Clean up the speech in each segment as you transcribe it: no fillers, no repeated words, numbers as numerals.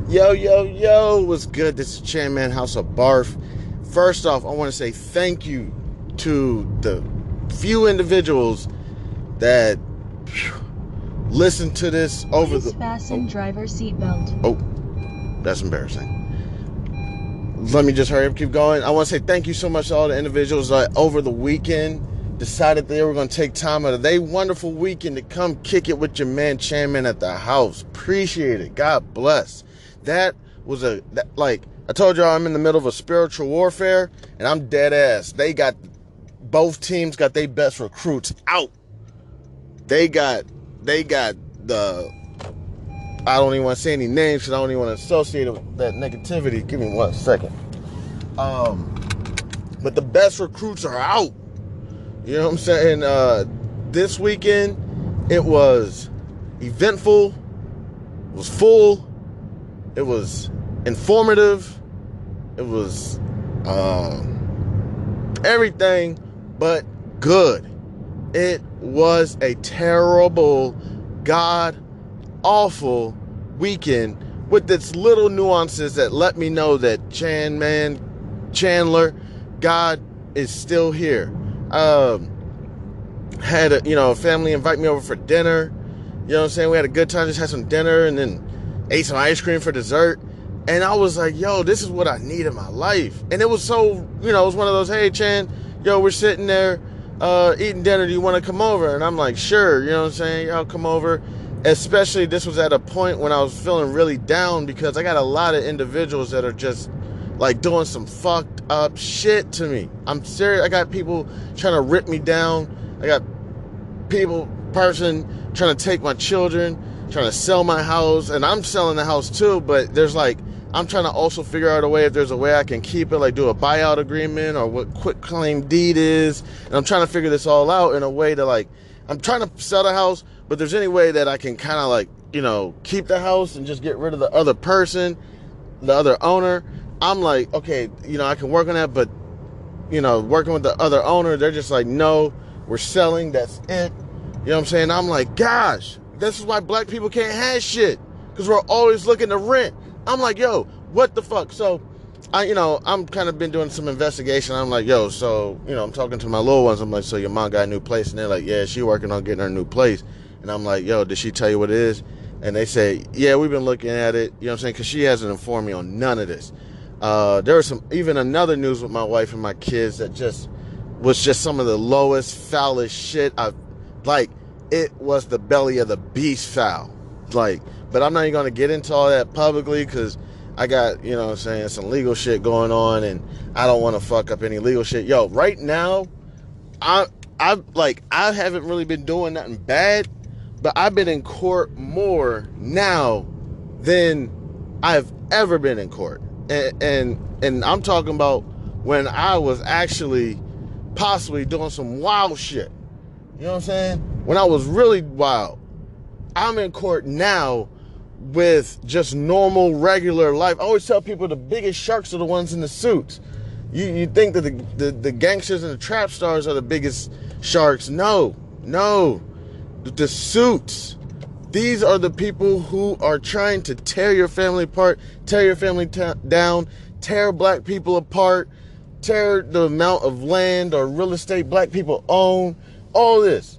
Yo, yo, yo, what's good? This is Chan Man House of Barf. First off, I want to say thank you to the few individuals that listen to this over Please the. fasten Oh, driver seatbelt. oh, that's embarrassing. Let me just hurry up, keep going. I want to say thank you so much to all the individuals that over the weekend decided they were going to take time out of their wonderful weekend to come kick it with your man Chan Man at the house. Appreciate it. God bless. That was like I told y'all, I'm in the middle of a spiritual warfare, and I'm dead ass. Both teams got their best recruits out. They got the. I don't even want to say any names because I don't even want to associate it with that negativity. Give me 1 second. Um, but the best recruits are out. You know what I'm saying? This weekend, it was eventful, it was full, it was informative, it was everything but good. It was a terrible, god awful weekend with its little nuances that let me know that Chandler, God is still here. Had a family invite me over for dinner. You know what I'm saying? We had a good time, just had some dinner and then ate some ice cream for dessert. And I was like, yo, this is what I need in my life. And it was so, it was one of those, hey, Chan, yo, we're sitting there eating dinner. Do you want to come over? And I'm like, sure. You know what I'm saying? I'll come over. Especially this was at a point when I was feeling really down because I got a lot of individuals that are just like doing some fucked up shit to me. I'm serious. I got people trying to rip me down. I got person trying to take my children, trying to sell my house, and I'm selling the house too, but there's like, I'm trying to also figure out a way if there's a way I can keep it, like do a buyout agreement or what quit claim deed is. And I'm trying to figure this all out in a way to like, I'm trying to sell the house, but there's any way that I can kind of like, keep the house and just get rid of the other person, the other owner. I'm like, okay, I can work on that, but working with the other owner, they're just like, no, we're selling, that's it. You know what I'm saying? I'm like, gosh, this is why black people can't have shit. Because we're always looking to rent. I'm like, yo, what the fuck? So, I'm kind of been doing some investigation. I'm like, yo, so, I'm talking to my little ones. I'm like, so your mom got a new place? And they're like, yeah, she working on getting her new place. And I'm like, yo, did she tell you what it is? And they say, yeah, we've been looking at it. You know what I'm saying? Because she hasn't informed me on none of this. There was even another news with my wife and my kids that was just some of the lowest, foulest shit I've, like, it was the belly of the beast foul. Like, but I'm not even going to get into all that publicly because I got, some legal shit going on and I don't want to fuck up any legal shit. Yo, right now, I, I haven't really been doing nothing bad, but I've been in court more now than I've ever been in court. And I'm talking about when I was actually possibly doing some wild shit. You know what I'm saying? When I was really wild. I'm in court now with just normal, regular life. I always tell people the biggest sharks are the ones in the suits. You think that the gangsters and the trap stars are the biggest sharks. No. The suits. These are the people who are trying to tear your family apart, tear your family down, tear black people apart, tear the amount of land or real estate black people own, all this.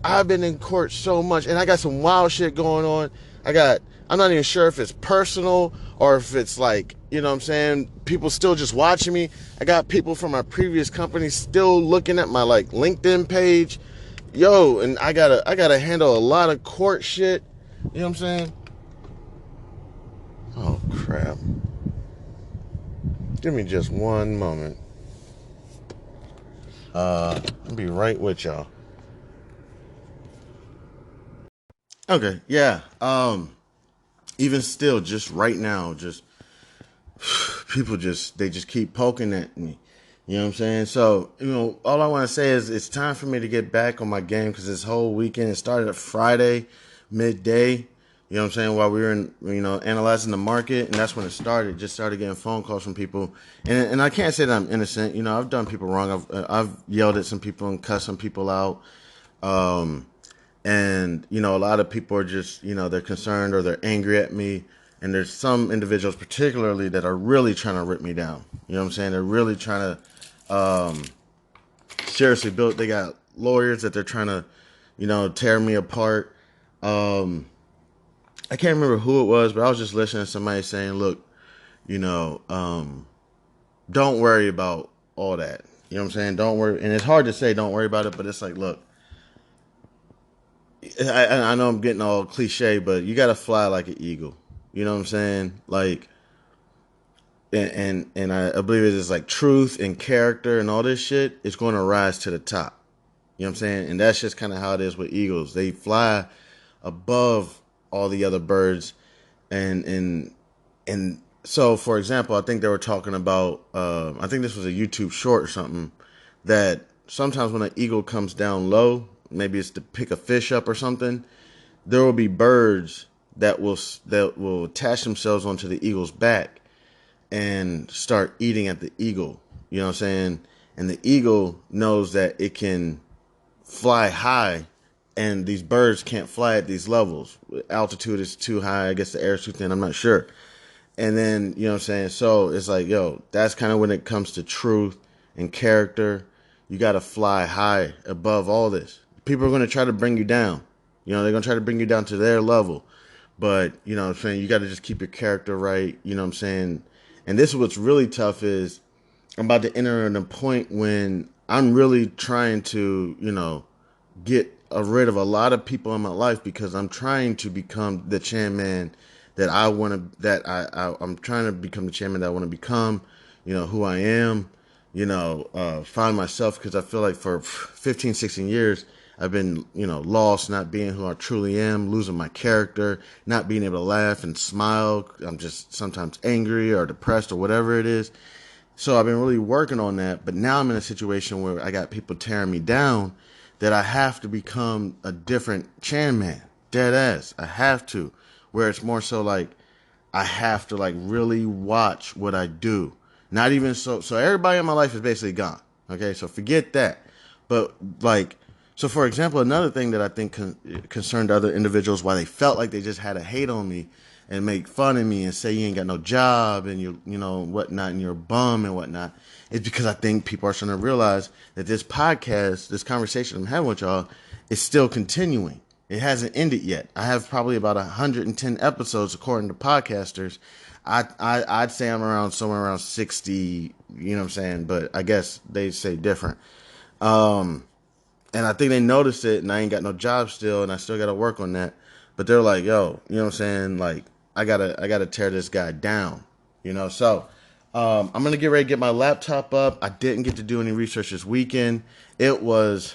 I've been in court so much and I got some wild shit going on. I'm not even sure if it's personal or if it's like, you know what I'm saying, people still just watching me. I got people from my previous company still looking at my like LinkedIn page. Yo, and I gotta handle a lot of court shit. You know what I'm saying? Oh crap. Give me just one moment. I'll be right with y'all. Okay, yeah. Even still, just right now, just people they just keep poking at me. You know what I'm saying? So, all I want to say is it's time for me to get back on my game because this whole weekend, it started at Friday, midday. You know what I'm saying? While we were analyzing the market, and that's when it started. Just started getting phone calls from people, and I can't say that I'm innocent. I've done people wrong. I've yelled at some people and cussed some people out. And a lot of people are just they're concerned or they're angry at me And there's some individuals particularly that are really trying to rip me down. You know what I'm saying? They're really trying to seriously build. They got lawyers that they're trying to, tear me apart. I can't remember who it was, but I was just listening to somebody saying, look, you know, don't worry about all that. You know what I'm saying? Don't worry. And it's hard to say don't worry about it, but it's like, look, I know I'm getting all cliche, but you got to fly like an eagle. You know what I'm saying? Like, and I believe it's like truth and character and all this shit. It's going to rise to the top. You know what I'm saying? And that's just kind of how it is with eagles. They fly above all the other birds, and so, for example, I think they were talking about. I think this was a YouTube short or something, that sometimes when an eagle comes down low, maybe it's to pick a fish up or something, there will be birds that will attach themselves onto the eagle's back and start eating at the eagle. You know what I'm saying? And the eagle knows that it can fly high, and these birds can't fly at these levels. Altitude is too high. I guess the air is too thin. I'm not sure. And then, you know what I'm saying? So it's like, yo, that's kind of when it comes to truth and character. You got to fly high above all this. People are going to try to bring you down. They're going to try to bring you down to their level. But, you know what I'm saying? You got to just keep your character right. You know what I'm saying? And this is what's really tough is I'm about to enter in a point when I'm really trying to, get rid of a lot of people in my life because I'm trying to become the chairman that I want to, I'm trying to become the chairman that I want to become, who I am, find myself, because I feel like for 15, 16 years, I've been, lost, not being who I truly am, losing my character, not being able to laugh and smile. I'm just sometimes angry or depressed or whatever it is. So I've been really working on that. But now I'm in a situation where I got people tearing me down that I have to become a different chairman. Dead ass. I have to. Where it's more so like I have to like really watch what I do. Not even so everybody in my life is basically gone. Okay, so forget that. But like, so for example, another thing that I think concerned other individuals, why they felt like they just had to hate on me and make fun of me and say you ain't got no job and you know whatnot and you're a bum and whatnot, is because I think people are starting to realize that this podcast, this conversation I'm having with y'all, is still continuing. It hasn't ended yet. I have probably about 110 episodes according to podcasters. I'd say I'm around somewhere around 60. You know what I'm saying? But I guess they say different. And I think they noticed it, and I ain't got no job still, and I still got to work on that. But they're like, yo, you know what I'm saying? Like, I gotta tear this guy down, So, I'm gonna get ready to get my laptop up. I didn't get to do any research this weekend. It was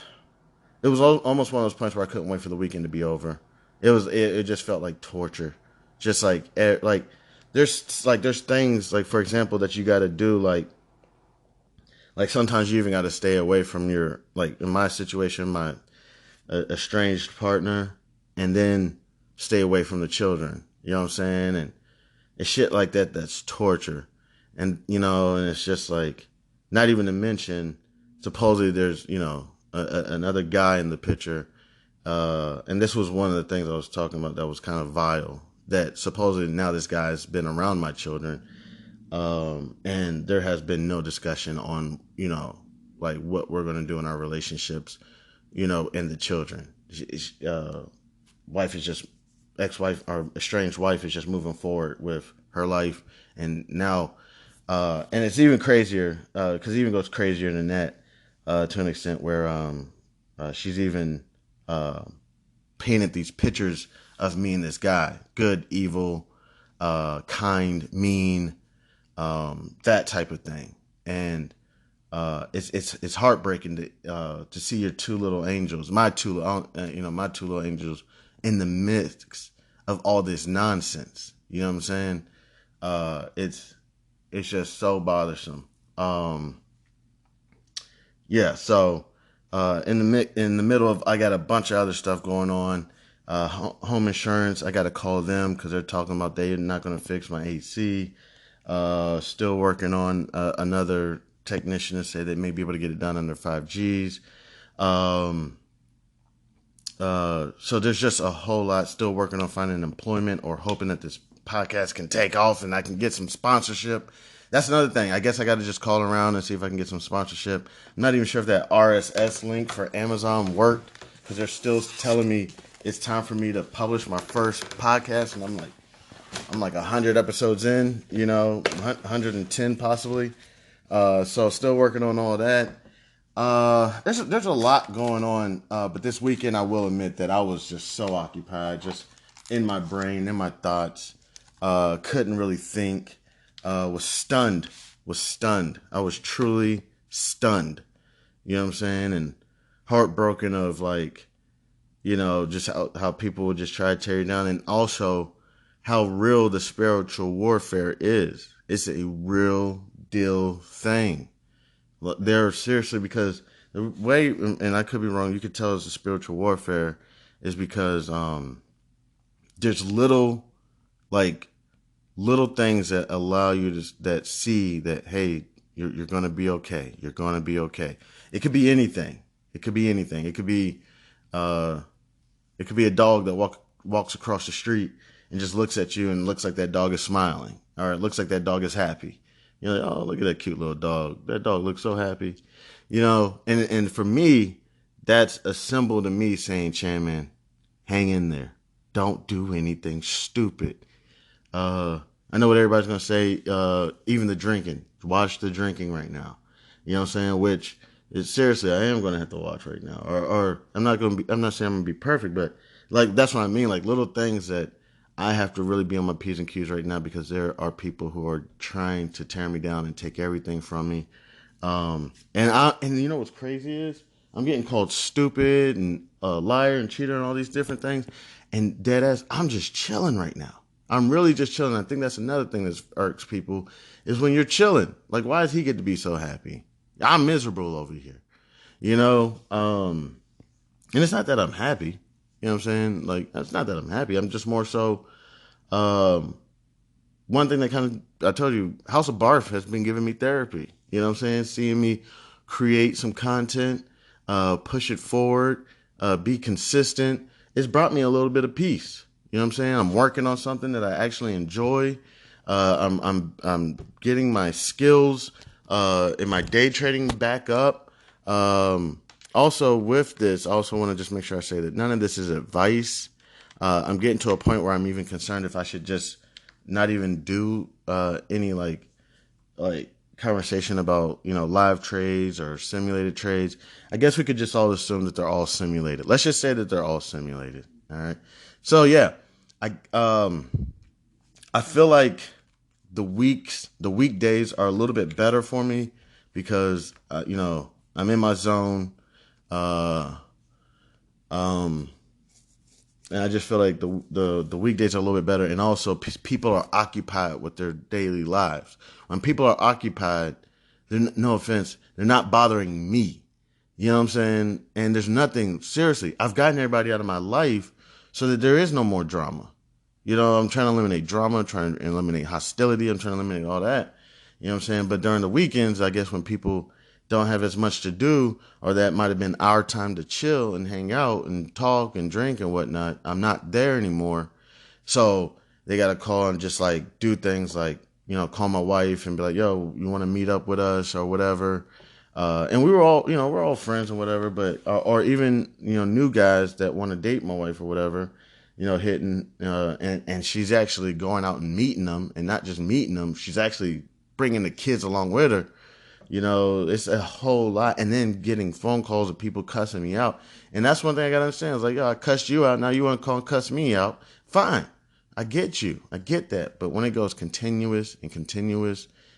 almost one of those points where I couldn't wait for the weekend to be over. It just felt like torture. Just like there's things like, for example, that you got to do, like sometimes you even got to stay away from your, like in my situation, my estranged partner, and then stay away from the children. You know what I'm saying? And shit like that, that's torture. And it's just like, not even to mention, supposedly there's, another guy in the picture. And this was one of the things I was talking about that was kind of vile, that supposedly now this guy's been around my children. And there has been no discussion on, like what we're going to do in our relationships, and the children. Wife is just, ex-wife or estranged wife is just moving forward with her life. And now, and it's even crazier, cause it even goes crazier than that, to an extent where, she's even, painted these pictures of me and this guy, good, evil, kind, mean, that type of thing. And it's heartbreaking to see your two little angels, my two little angels, in the midst of all this nonsense. You know what I'm saying? It's just so bothersome. Yeah. So in the middle of, I got a bunch of other stuff going on. Home insurance, I got to call them because they're talking about they're not going to fix my AC. Still working on another technician to say they may be able to get it done under 5Gs. So there's just a whole lot. Still working on finding employment, or hoping that this podcast can take off and I can get some sponsorship. That's another thing. I guess I got to just call around and see if I can get some sponsorship. I'm not even sure if that RSS link for Amazon worked because they're still telling me it's time for me to publish my first podcast, and I'm like 100 episodes in, 110 possibly. So still working on all that. There's a lot going on, but this weekend I will admit that I was just so occupied, just in my brain, in my thoughts. Couldn't really think. Was stunned. I was truly stunned. You know what I'm saying? And heartbroken of just how people would just try to tear you down, and also how real the spiritual warfare is. It's a real deal thing. They're seriously, because the way, and I could be wrong, you could tell it's a spiritual warfare, is because there's little things that allow you that see that, hey, you're going to be okay. You're going to be okay. It could be anything. It could be a dog that walks across the street and just looks at you and looks like that dog is smiling, or it looks like that dog is happy. You're like, oh, look at that cute little dog. That dog looks so happy. And for me, that's a symbol to me saying, Chan Man, hang in there. Don't do anything stupid. I know what everybody's going to say, even the drinking. Watch the drinking right now. You know what I'm saying? Which is, seriously, I am going to have to watch right now. Or I'm not saying I'm going to be perfect, but that's what I mean. Little things that I have to really be on my P's and Q's right now, because there are people who are trying to tear me down and take everything from me. And you know what's crazy is I'm getting called stupid and liar and cheater and all these different things. And dead ass, I'm just chilling right now. I'm really just chilling. I think that's another thing that irks people, is when you're chilling. Why does he get to be so happy? I'm miserable over here, and it's not that I'm happy. You know what I'm saying? It's not that I'm happy. I'm just more so, one thing that I told you, House of Barf has been giving me therapy. You know what I'm saying? Seeing me create some content, push it forward, be consistent. It's brought me a little bit of peace. You know what I'm saying? I'm working on something that I actually enjoy. I'm getting my skills in my day trading back up. Also with this, I also want to just make sure I say that none of this is advice. I'm getting to a point where I'm even concerned if I should just not even do any conversation about live trades or simulated trades. I guess we could just all assume that they're all simulated. Let's just say that they're all simulated. All right. So yeah, I feel like the weekdays are a little bit better for me because I'm in my zone. And I just feel like the weekdays are a little bit better, and also people are occupied with their daily lives. When people are occupied, no offense, they're not bothering me. You know what I'm saying? And there's nothing, seriously, I've gotten everybody out of my life so that there is no more drama. I'm trying to eliminate drama, I'm trying to eliminate hostility, I'm trying to eliminate all that. You know what I'm saying? But during the weekends, I guess when people don't have as much to do, or that might have been our time to chill and hang out and talk and drink and whatnot, I'm not there anymore. So they got to call and just do things call my wife and be like, yo, you want to meet up with us or whatever. And we're all friends and whatever, but, or even, new guys that want to date my wife or whatever, hitting, and she's actually going out and meeting them, and not just meeting them, she's actually bringing the kids along with her. It's a whole lot. And then getting phone calls of people cussing me out. And that's one thing I got to understand. It's yo, I cussed you out. Now you want to call and cuss me out. Fine. I get you. I get that. But when it goes continuous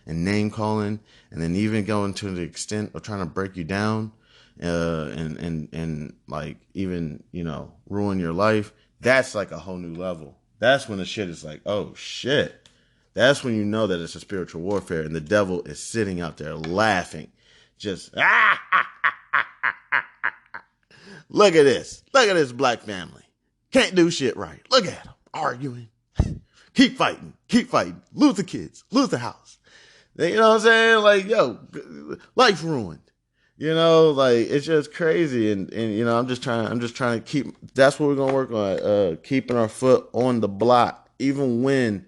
and name calling, and then even going to the extent of trying to break you down, and even, ruin your life, that's a whole new level. That's when the shit is oh shit. That's when you know that it's a spiritual warfare, and the devil is sitting out there laughing. Just, look at this. Look at this black family. Can't do shit right. Look at them arguing. Keep fighting. Lose the kids. Lose the house. You know what I'm saying? Yo, life ruined. It's just crazy. And I'm just trying to keep, that's what we're going to work on. Keeping our foot on the block, even when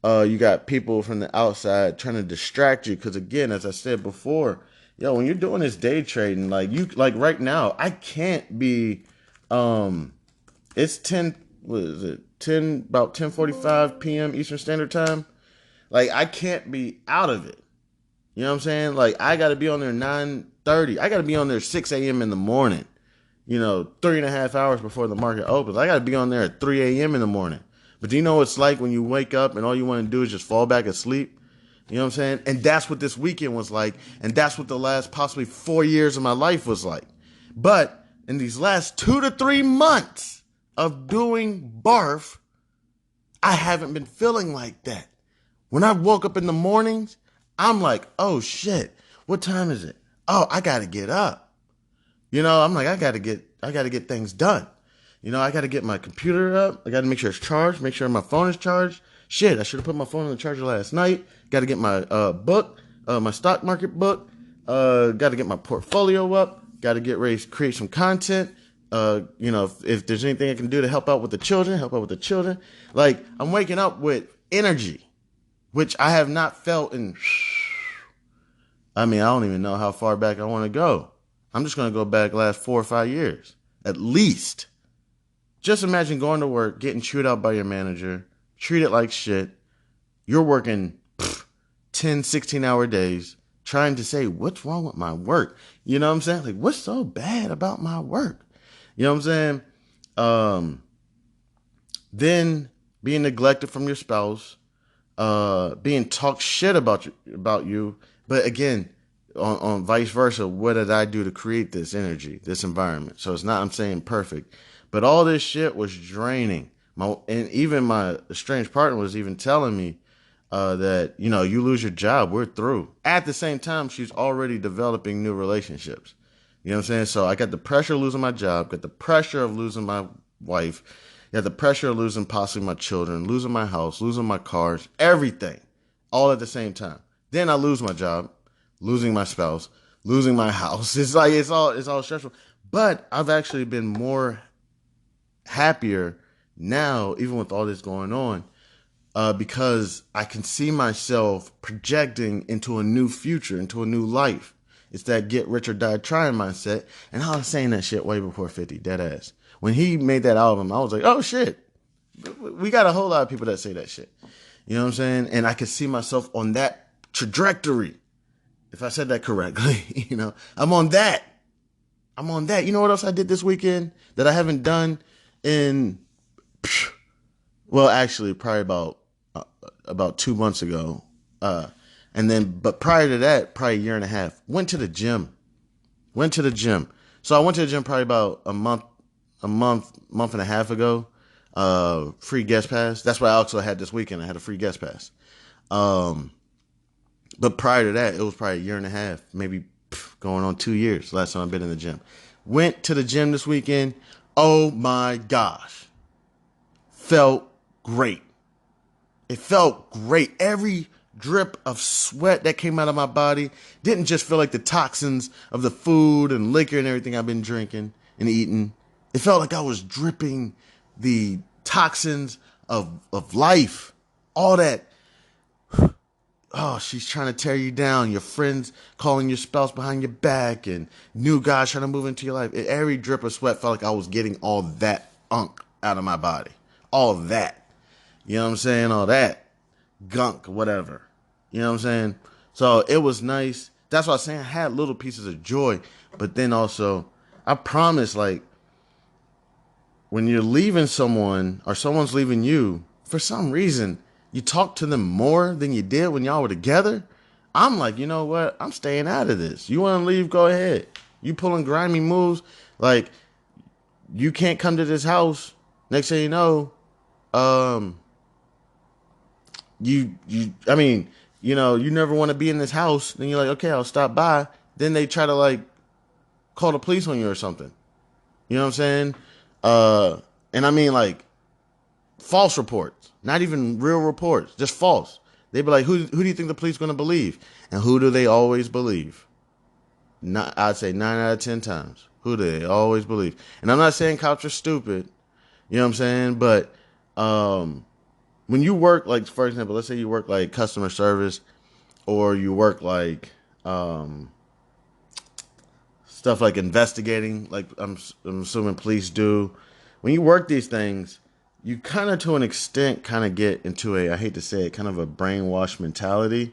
You got people from the outside trying to distract you. Because again, as I said before, yo, when you're doing this day trading, like right now, I can't be. Um, it's 10. What is it? 10 about 10:45 p.m. Eastern Standard Time. Like I can't be out of it. You know what I'm saying? Like I got to be on there 9:30. I got to be on there 6 a.m. in the morning. 3.5 hours before the market opens. I got to be on there at 3 a.m. in the morning. But do you know what it's like when you wake up and all you want to do is just fall back asleep? You know what I'm saying? And that's what this weekend was like. And that's what the last possibly 4 years of my life was like. But in these last 2 to 3 months of doing barf, I haven't been feeling like that. When I woke up in the mornings, I'm like, oh shit, what time is it? Oh, I got to get up. I'm like, I gotta get things done. I gotta get my computer up. I gotta make sure it's charged, make sure my phone is charged. Shit, I should have put my phone on the charger last night. Gotta get my book, my stock market book. Gotta get my portfolio up. Gotta get ready to create some content. If there's anything I can do to help out with the children, help out with the children. Like, I'm waking up with energy, which I have not felt in, I don't even know how far back I want to go. I'm just going to go back last 4 or 5 years, at least. Just imagine going to work, getting chewed out by your manager, treated like shit. You're working 10, 16-hour days, trying to say, what's wrong with my work? You know what I'm saying? Like, what's so bad about my work? You know what I'm saying? Then being neglected from your spouse, being talked shit about you. But again, on vice versa, what did I do to create this energy, this environment? So it's not, I'm saying perfect, but all this shit was draining. And even my estranged partner was even telling me that, you lose your job, we're through. At the same time, she's already developing new relationships. You know what I'm saying? So I got the pressure of losing my job, got the pressure of losing my wife, got the pressure of losing possibly my children, losing my house, losing my cars, everything, all at the same time. Then I lose my job, losing my spouse, losing my house. It's like it's all stressful. But I've actually been more happier now, even with all this going on, because I can see myself projecting into a new future, into a new life. It's that get rich or die trying mindset. And I was saying that shit way before 50, dead ass. When he made that album, I was like, oh shit. We got a whole lot of people that say that shit. You know what I'm saying? And I could see myself on that trajectory. If I said that correctly, I'm on that. You know what else I did this weekend that I haven't done in, well, actually, probably about 2 months ago. But prior to that, probably a year and a half, went to the gym. So I went to the gym probably about a month and a half ago. Free guest pass. That's why I also had this weekend. I had a free guest pass. But prior to that, it was probably a year and a half, maybe going on 2 years. Last time I've been in the gym. Went to the gym this weekend. Oh my gosh. Felt great. It felt great. Every drip of sweat that came out of my body didn't just feel like the toxins of the food and liquor and everything I've been drinking and eating. It felt like I was dripping the toxins of life. All that. Oh, she's trying to tear you down. Your friends calling your spouse behind your back and new guys trying to move into your life. Every drip of sweat felt like I was getting all that unk out of my body. All that. You know what I'm saying? All that gunk, whatever. You know what I'm saying? So it was nice. That's why I was saying I had little pieces of joy. But then also, I promise, like, when you're leaving someone or someone's leaving you, for some reason, you talk to them more than you did when y'all were together. I'm like, you know what? I'm staying out of this. You want to leave? Go ahead. You pulling grimy moves. Like, you can't come to this house. Next thing you know, you never want to be in this house. Then you're like, okay, I'll stop by. Then they try to like call the police on you or something. You know what I'm saying? And I mean like false reports, not even real reports, just false. They be like, who do you think the police going to believe? And who do they always believe? I'd say 9 out of 10 times. Who do they always believe? And I'm not saying cops are stupid. You know what I'm saying? But when you work, like, for example, let's say you work like customer service, or you work like stuff like investigating, like I'm assuming police do. When you work these things, you kind of, to an extent, kind of get into a, I hate to say it, kind of a brainwash mentality,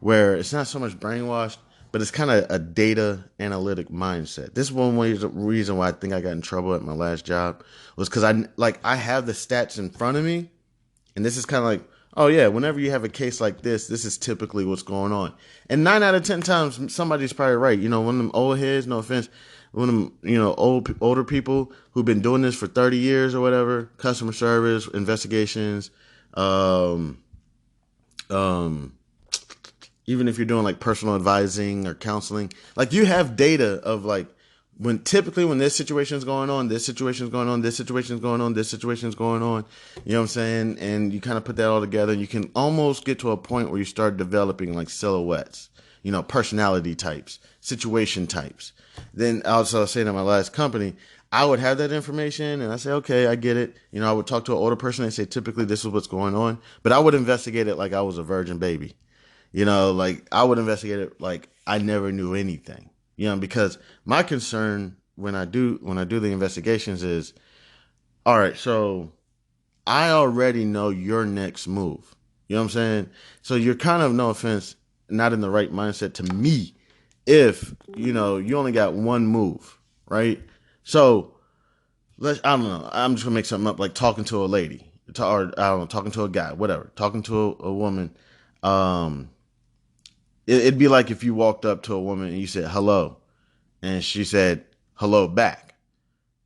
where it's not so much brainwashed, but it's kind of a data analytic mindset. This is one reason why I think I got in trouble at my last job, was because I have the stats in front of me, and this is kind of like, oh yeah, whenever you have a case like this is typically what's going on. And 9 out of 10 times, somebody's probably right. You know, one of them old heads, no offense, one of them, older people who've been doing this for 30 years or whatever, customer service, investigations, um, um, even if you're doing like personal advising or counseling, like you have data of like, when this situation is going on, this situation is going on, this situation is going on, this situation is going on, you know what I'm saying? And you kind of put that all together, and you can almost get to a point where you start developing like silhouettes, personality types, situation types. Then also saying at my last company, I would have that information and I say, okay, I get it. I would talk to an older person and say, typically this is what's going on, but I would investigate it like I was a virgin baby. Like I would investigate it like I never knew anything. Because my concern when I do the investigations is, all right, so I already know your next move. You know what I'm saying? So you're kind of, no offense, not in the right mindset to me if, you only got one move, right? So I don't know. I'm just gonna make something up, like talking to a lady, or I don't know, talking to a guy, whatever, talking to a woman. Um, It'd be like if you walked up to a woman and you said hello, and she said hello back,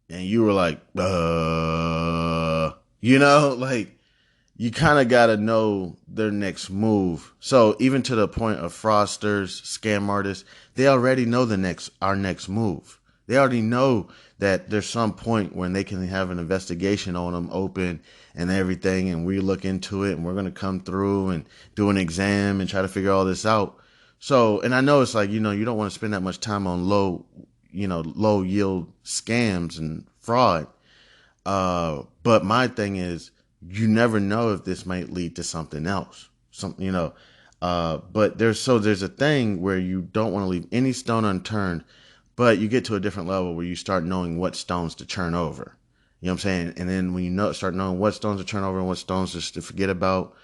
and you were like, like you kind of got to know their next move. So even to the point of fraudsters, scam artists, they already know our next move. They already know that there's some point when they can have an investigation on them open and everything, and we look into it, and we're going to come through and do an exam and try to figure all this out. So, and I know it's like, you don't want to spend that much time on low yield scams and fraud. But my thing is, you never know if this might lead to something else. But there's a thing where you don't want to leave any stone unturned, but you get to a different level where you start knowing what stones to turn over. You know what I'm saying? And then when you start knowing what stones to turn over and what stones just to forget about,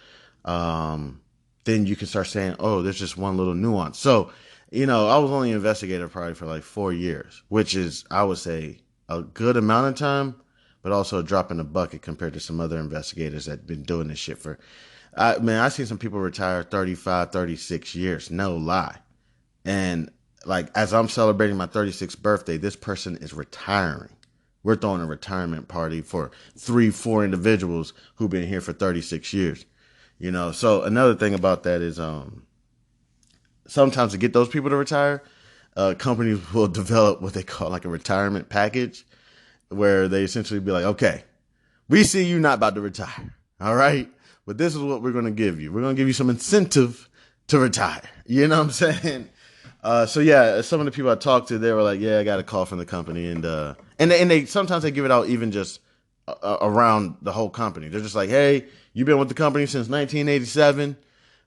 then you can start saying, oh, there's just one little nuance. So, I was only an investigator probably for like 4 years, which is, I would say, a good amount of time, but also a drop in the bucket compared to some other investigators that have been doing this shit for, I've seen some people retire 35, 36 years, no lie. And like, as I'm celebrating my 36th birthday, this person is retiring. We're throwing a retirement party for 3-4 individuals who've been here for 36 years. So another thing about that is, sometimes to get those people to retire, companies will develop what they call like a retirement package, where they essentially be like, okay, we see you not about to retire. All right. But this is what we're going to give you. We're going to give you some incentive to retire. You know what I'm saying? So yeah, some of the people I talked to, they were like, yeah, I got a call from the company, and they sometimes they give it out even just around the whole company. They're just like, hey, you've been with the company since 1987.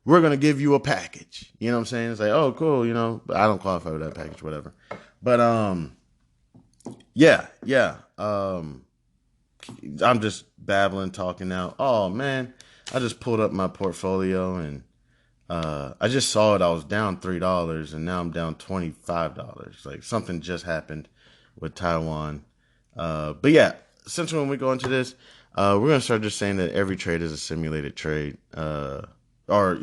We're going to give you a package. You know what I'm saying? It's like, oh, cool. But I don't qualify for that package, whatever. But, yeah. I'm just babbling, talking now. Oh man, I just pulled up my portfolio, and, I just saw it. I was down $3 and now I'm down $25. Like something just happened with Taiwan. But yeah, essentially when we go into this, we're going to start just saying that every trade is a simulated trade. Or,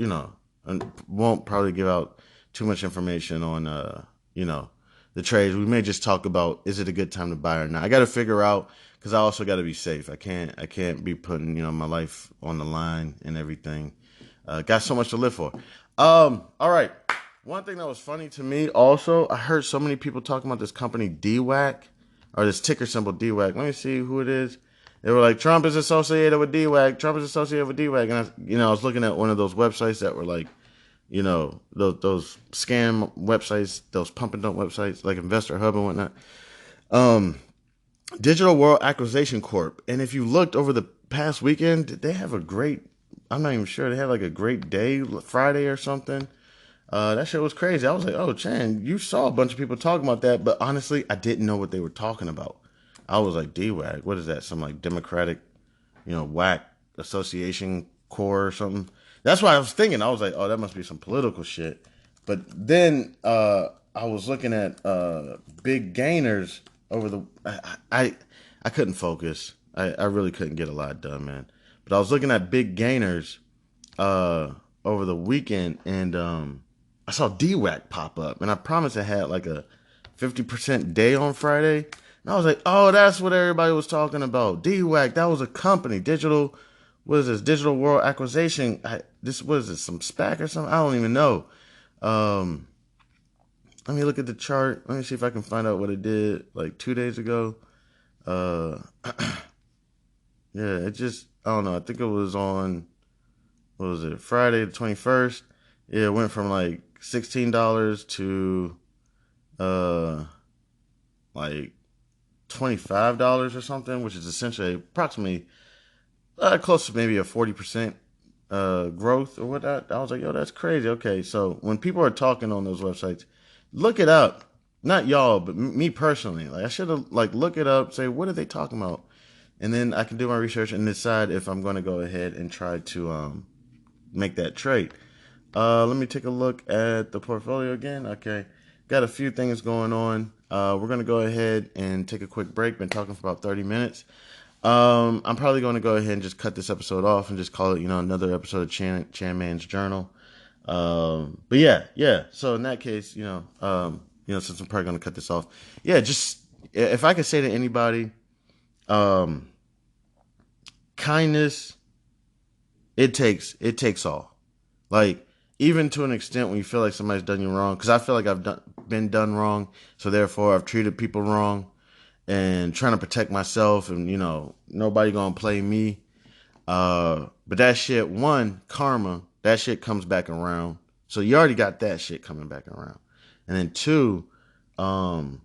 and won't probably give out too much information on, the trades. We may just talk about, is it a good time to buy or not? I got to figure out, because I also got to be safe. I can't be putting, my life on the line and everything. Got so much to live for. All right. One thing that was funny to me also, I heard so many people talking about this company DWAC, or this ticker symbol DWAC. Let me see who it is. They were like, Trump is associated with DWAC. Trump is associated with DWAC. And I was looking at one of those websites that were like, those scam websites, those pump and dump websites, like Investor Hub and whatnot. Digital World Acquisition Corp. And if you looked over the past weekend, they have a great I'm not even sure. They had like a great day Friday or something. That shit was crazy. I was like, oh, Chan, you saw a bunch of people talking about that, but honestly, I didn't know what they were talking about. I was like, DWAC, what is that? Some like Democratic, whack association core or something. That's what I was thinking. I was like, oh, that must be some political shit. But then I was looking at big gainers over the. I couldn't focus. I really couldn't get a lot done, man. But I was looking at big gainers uh, over the weekend, and I saw DWAC pop up, and I promised I had like a 50% day on Friday. And I was like, oh, that's what everybody was talking about. DWAC, that was a company, digital. What is this? Digital World Acquisition. This what is this? Some SPAC or something? I don't even know. Um, Let me look at the chart. Let me see if I can find out what it did like 2 days ago. Uh, yeah, it just I don't know. I think it was on what was it? Friday the 21st. Yeah, it went from like $16 to uh like $25 or something, which is essentially approximately close to maybe a 40% growth or whatnot. I was like, yo, that's crazy. Okay, so when people are talking on those websites, look it up. Not y'all, but me personally. Like I should have like look it up, say what are they talking about, and then I can do my research and decide if I'm going to go ahead and try to make that trade. Let me take a look at the portfolio again. Okay, got a few things going on. We're going to go ahead and take a quick break. Been talking for about 30 minutes. I'm probably going to go ahead and just cut this episode off and just call it, another episode of Chan Man's Journal. But yeah. So in that case, since I'm probably going to cut this off, yeah, just if I could say to anybody, um, kindness, it takes all. Like even to an extent when you feel like somebody's done you wrong, because I feel like been done wrong, so therefore I've treated people wrong and trying to protect myself, and nobody gonna play me. But that shit, one, karma, that shit comes back around. So you already got that shit coming back around. And then two, the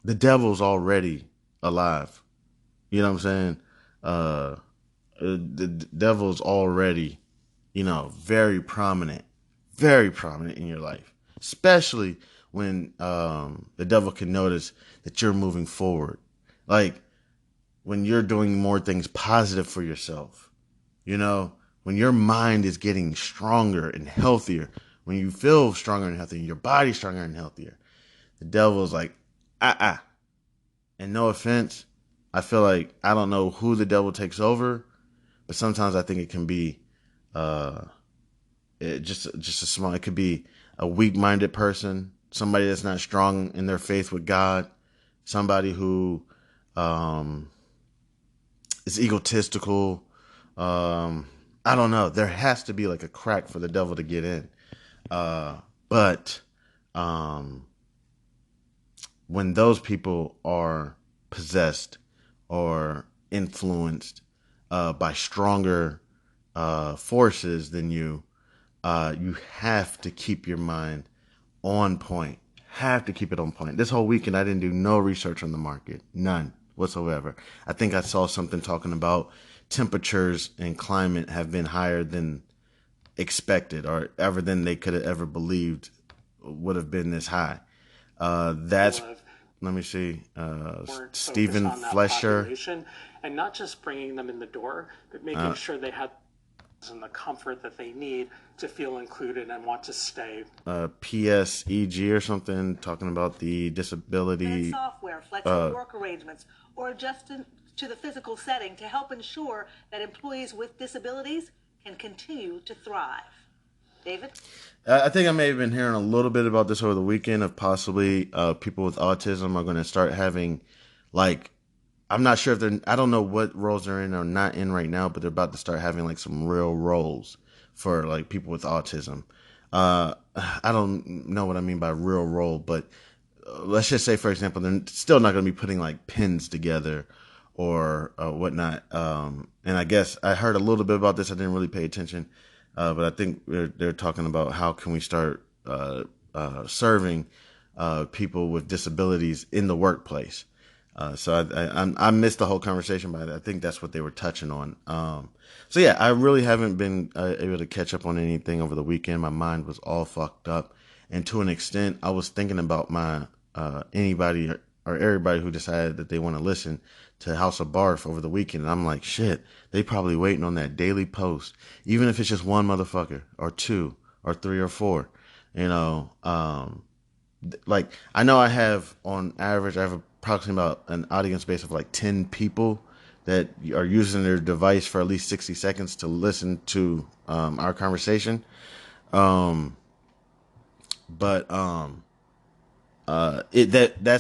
devil's already alive. You know what I'm saying? The devil's already, very prominent in your life, especially when the devil can notice that you're moving forward, like when you're doing more things positive for yourself, when your mind is getting stronger and healthier, when you feel stronger and healthier, your body's stronger and healthier, the devil is like, and no offense, I feel like I don't know who the devil takes over, but sometimes I think it can be uh, just a small. It could be a weak-minded person, somebody that's not strong in their faith with God, somebody who um, is egotistical. I don't know. There has to be like a crack for the devil to get in. But when those people are possessed or influenced by stronger forces than you, you have to keep your mind on point. Have to keep it on point. This whole weekend, I didn't do no research on the market. None whatsoever. I think I saw something talking about temperatures and climate have been higher than expected or ever than they could have ever believed would have been this high. That's let me see. Stephen Flesher. And not just bringing them in the door, but making sure they have and the comfort that they need to feel included and want to stay. PSEG or something talking about the disability software, flexible work arrangements, or adjusting to the physical setting to help ensure that employees with disabilities can continue to thrive. David? I think I may have been hearing a little bit about this over the weekend of possibly people with autism are going to start having like I'm not sure if I don't know what roles they're in or not in right now, but they're about to start having like some real roles for like people with autism. I don't know what I mean by real role, but let's just say, for example, they're still not going to be putting like pins together or whatnot. And I guess I heard a little bit about this. I didn't really pay attention, but I think they're talking about how can we start serving people with disabilities in the workplace. So I missed the whole conversation, but I think that's what they were touching on. So yeah, I really haven't been able to catch up on anything over the weekend. My mind was all fucked up, and to an extent, I was thinking about my anybody or everybody who decided that they want to listen to House of Barf over the weekend. And I'm like, shit, they probably waiting on that daily post, even if it's just one motherfucker or two or three or four. You know, like I know I have on average, I have approximately about an audience base of like 10 people that are using their device for at least 60 seconds to listen to our conversation. That's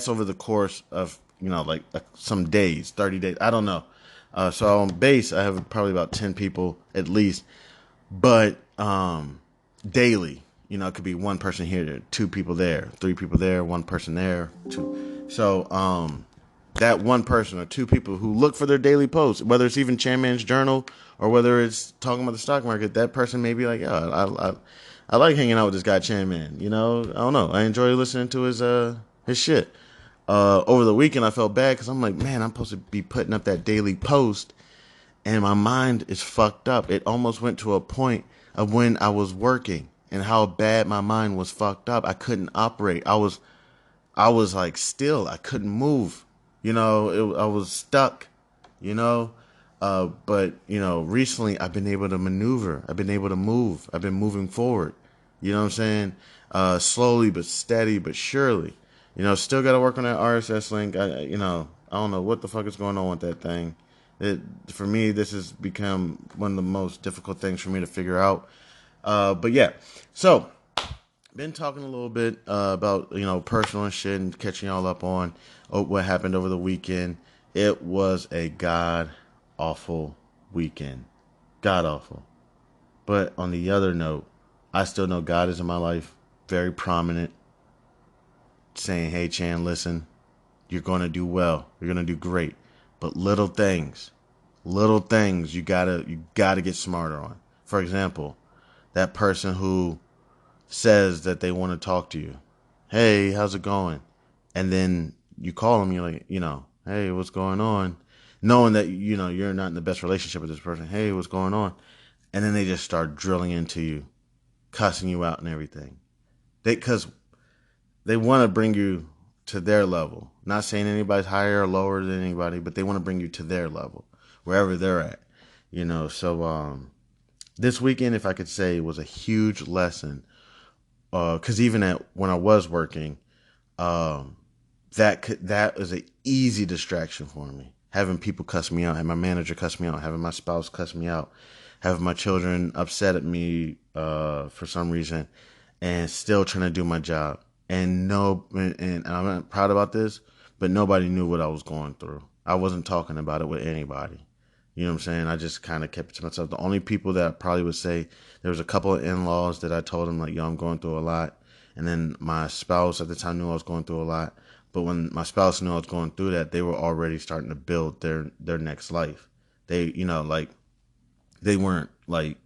over the course of, like some days, 30 days. I don't know. So on base, I have probably about 10 people at least, but daily, it could be one person here, two people there, three people there, one person there, two. So that one person or two people who look for their daily posts, whether it's even Chairman's Journal or whether it's talking about the stock market, that person may be like, I like hanging out with this guy Chairman. I don't know. I enjoy listening to his shit. Over the weekend, I felt bad because I'm like, man, I'm supposed to be putting up that daily post, and my mind is fucked up. It almost went to a point of when I was working and how bad my mind was fucked up. I couldn't operate. I was like still. I couldn't move. I was stuck. But recently I've been able to maneuver. I've been able to move. I've been moving forward. You know what I'm saying? Slowly but steady but surely. Still got to work on that RSS link. I don't know what the fuck is going on with that thing. For me, this has become one of the most difficult things for me to figure out. But yeah, so been talking a little bit about personal and shit and catching y'all up on what happened over the weekend. It was a god awful weekend, god awful. But on the other note, I still know God is in my life, very prominent, saying, "Hey Chan, listen, you're gonna do well, you're gonna do great, but little things you gotta get smarter on." For example, that person who says that they want to talk to you. Hey, how's it going? And then you call them, you're like, hey, what's going on? Knowing that, you're not in the best relationship with this person. Hey, what's going on? And then they just start drilling into you, cussing you out and everything. Because they want to bring you to their level. Not saying anybody's higher or lower than anybody, but they want to bring you to their level, wherever they're at. So this weekend, if I could say, was a huge lesson. Because even when I was working, that was an easy distraction for me. Having people cuss me out, having my manager cuss me out, having my spouse cuss me out, having my children upset at me for some reason, and still trying to do my job. And I'm not proud about this, but nobody knew what I was going through. I wasn't talking about it with anybody. You know what I'm saying? I just kind of kept it to myself. The only people that I probably would say, there was a couple of in-laws that I told them, like, yo, I'm going through a lot. And then my spouse at the time knew I was going through a lot. But when my spouse knew I was going through that, they were already starting to build their next life. They, they weren't like,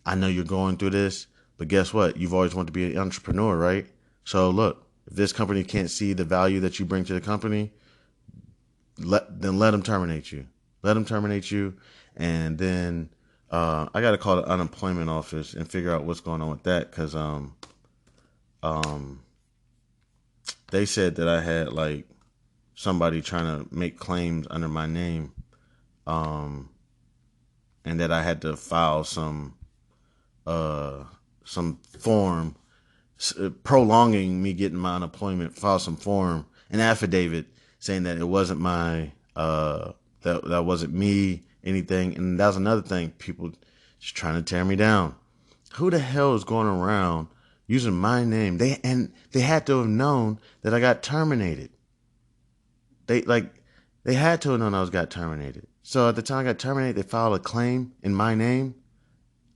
I know you're going through this, but guess what? You've always wanted to be an entrepreneur, right? So look, if this company can't see the value that you bring to the company, then let them terminate you. Let them terminate you, and then I got to call the unemployment office and figure out what's going on with that, because they said that I had like somebody trying to make claims under my name, and that I had to file some form prolonging me getting my unemployment, file some form, an affidavit saying that it wasn't my that wasn't me, anything. And that was another thing, people just trying to tear me down. Who the hell is going around using my name? They had to have known that I got terminated. They had to have known I got terminated. So at the time I got terminated, they filed a claim in my name.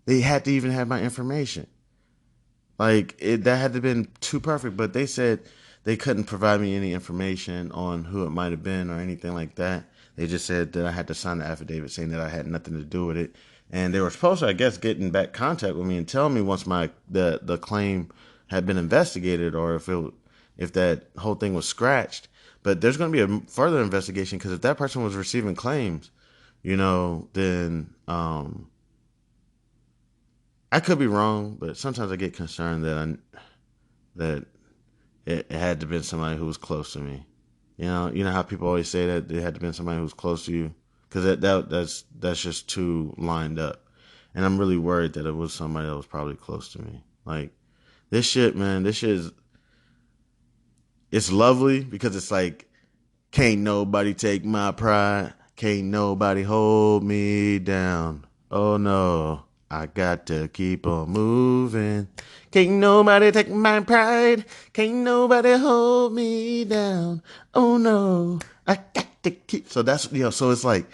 They had to even have my information. That had to have been too perfect, but they said they couldn't provide me any information on who it might have been or anything like that. They just said that I had to sign the affidavit saying that I had nothing to do with it. And they were supposed to, I guess, get in back contact with me and tell me once the claim had been investigated, or if that whole thing was scratched. But there's going to be a further investigation, because if that person was receiving claims, then I could be wrong, but sometimes I get concerned that it had to been somebody who was close to me. You know how people always say that it had to been somebody who was close to you, because that's just too lined up. And I'm really worried that it was somebody that was probably close to me. Like, this shit, man, it's lovely, because it's like, can't nobody take my pride. Can't nobody hold me down. Oh no, I got to keep on moving. Can't nobody take my pride. Can't nobody hold me down. Oh no, I got to keep. So that's, so it's like,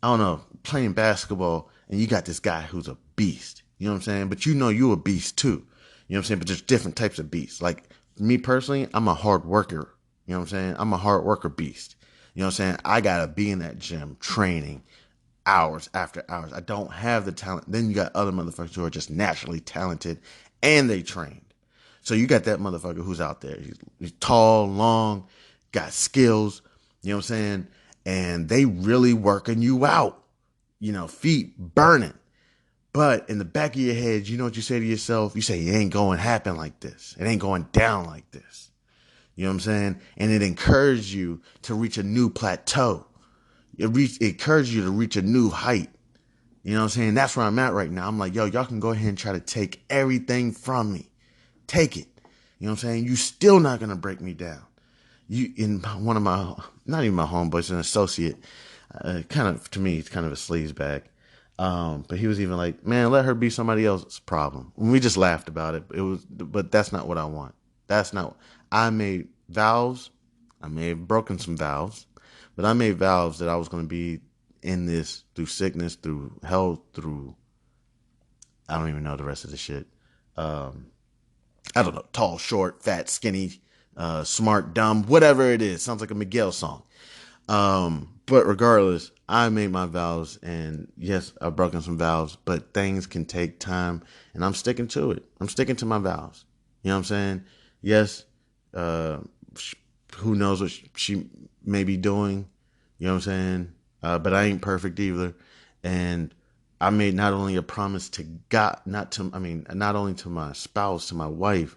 I don't know, playing basketball, and you got this guy who's a beast. You know what I'm saying? But you a beast too. You know what I'm saying? But there's different types of beasts. Like, me personally, I'm a hard worker. You know what I'm saying? I'm a hard worker beast. You know what I'm saying? I gotta be in that gym training hours after hours. I don't have the talent. Then you got other motherfuckers who are just naturally talented, and they trained. So you got that motherfucker who's out there. He's tall, long, got skills. You know what I'm saying? And they really working you out. Feet burning. But in the back of your head, you know what you say to yourself? You say, it ain't going to happen like this. It ain't going down like this. You know what I'm saying? And it encouraged you to reach a new plateau. It encouraged you to reach a new height. You know what I'm saying? That's where I'm at right now. I'm like, yo, y'all can go ahead and try to take everything from me. Take it. You know what I'm saying? You still not going to break me down. In one of my, not even my homeboys, an associate, to me, it's kind of a sleaze bag. But he was even like, man, let her be somebody else's problem. And we just laughed about it. But that's not what I want. I made vows. I may have broken some vows, but I made vows that I was going to be in this through sickness, through health, through, I don't even know the rest of the shit. I don't know, tall, short, fat, skinny, smart, dumb, whatever it is. Sounds like a Miguel song. But regardless, I made my vows, and yes, I've broken some vows, but things can take time, and I'm sticking to it. I'm sticking to my vows. You know what I'm saying? Yes, who knows what she may be doing, you know what I'm saying? But I ain't perfect either. And I made not only a promise to God, not only to my spouse, to my wife,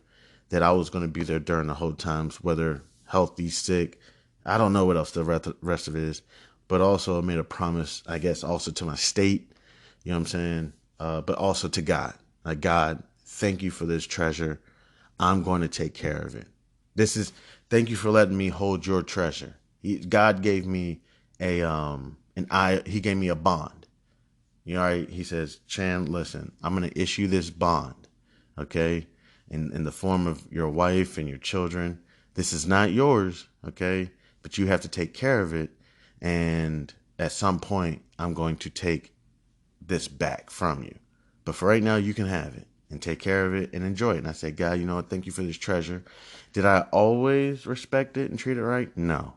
that I was going to be there during the whole times, whether healthy, sick, I don't know what else the rest of it is, but also I made a promise, I guess, also to my state, you know what I'm saying? But also to God. Like, God, thank you for this treasure. I'm going to take care of it. Thank you for letting me hold your treasure. God gave me he gave me a bond. You know, right? He says, Chan, listen, I'm going to issue this bond, okay? In the form of your wife and your children. This is not yours, okay? But you have to take care of it. And at some point, I'm going to take this back from you. But for right now, you can have it and take care of it and enjoy it. And I say, God, you know what? Thank you for this treasure. Did I always respect it and treat it right? No.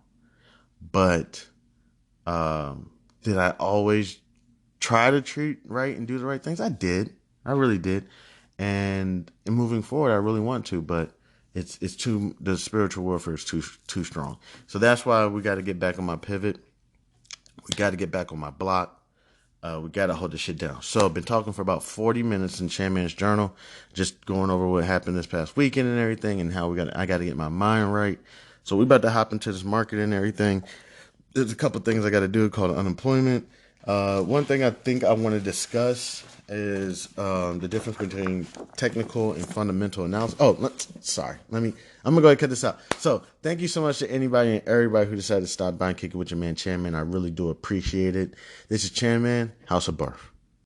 But did I always try to treat right and do the right things? I did. I really did. And moving forward, I really want to, but the spiritual warfare is too strong. So that's why we got to get back on my pivot. We got to get back on my block. We got to hold this shit down. So I've been talking for about 40 minutes in Chan Man's Journal, just going over what happened this past weekend and everything, and how I got to get my mind right. So we about to hop into this market and everything. There's a couple things I got to do called unemployment. One thing I think I want to discuss is the difference between technical and fundamental analysis. I'm going to go ahead and cut this out. So thank you so much to anybody and everybody who decided to stop by and kick it with your man, Chan Man. I really do appreciate it. This is Chan Man, House of Birth.